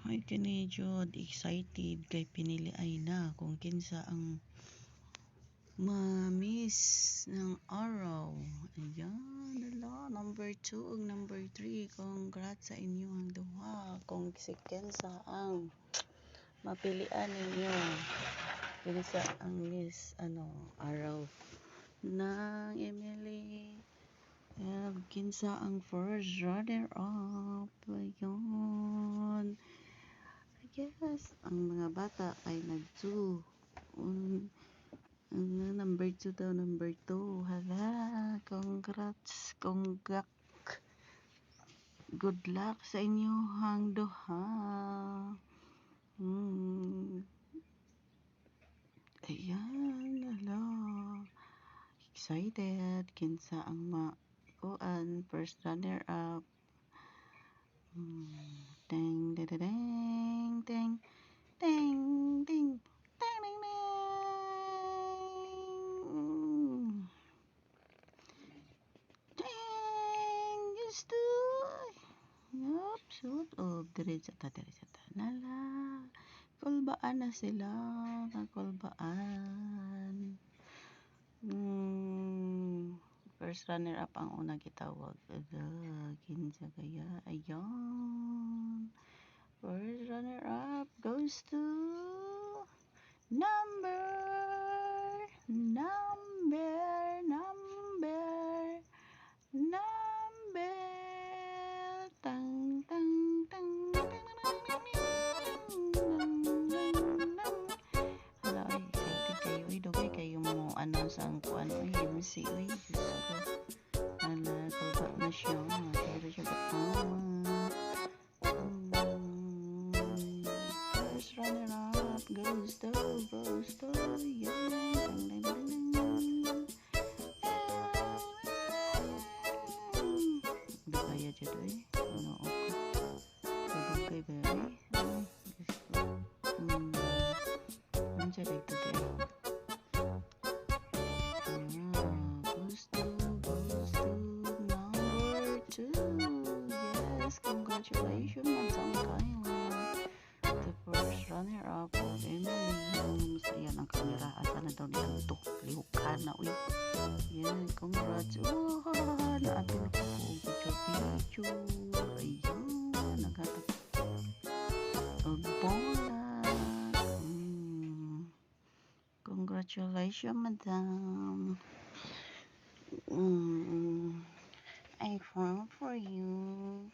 Ay kini jud excited kay pinili ay na kung kinsa ang ma-miss ng araw. Ayan, number 2 ug number 3. Congrats sa inyong duha. Kung si kinsa ang mapilian ninyo. Kinsa ang miss araw ng Emily. Kinsa ang first runner up. Ayun. I guess ang mga bata ay nag-2. Number 2 daw, number 2. Hala, congrats. Good luck sa inyong duha. Ayan, hala. Excited. Kinsa ang first runner up. Ding, ding, ding, ding, ding, ding, ding, ding, ding. Ding, gusto. Oops. Oh, diretsa ta. Nala. Kulbaan na sila. Kulbaan. First runner up ang una gitawag. Kinsa kaya? Ayan. First runner up goes to number tang tang tang tang hala ay excited kayo dugay kayo mo ang kuan MC gusto ko hala kulba na siya pero siya first runner up goes to yeah kaya dito ano okay ba dito goes to number 2. Yes, congratulations Madam Kyla, the first runner up of Emily. Ayan ang kamera asa na daw niya to lihukan na uy yan congrats naatin ko picture ayan naghatag bola. Congratulations, madam. I'm proud for you.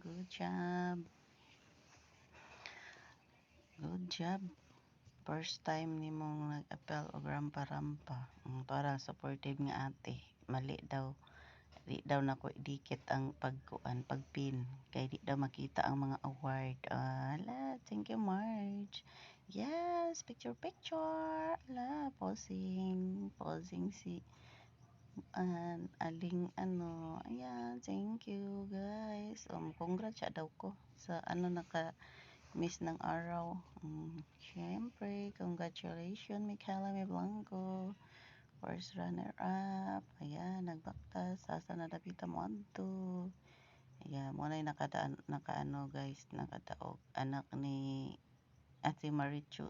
Good job. First time ni mong nag-appel o rampa-rampa. Parang supportive nga ate. Mali daw. Di daw na ko idikit ang pagpin. Kaya di daw makita ang mga award. Thank you, Marge. Yes, picture. Posing si aling ayan, thank you guys. Congrats daw ko sa naka-miss ng araw. Syempre, congratulations Michaela Blanco, first runner up. Ayan, nagbaktas sasa na dapita mo adto. Ayan, mo na guys, nakadaog anak ni Ate Marichu.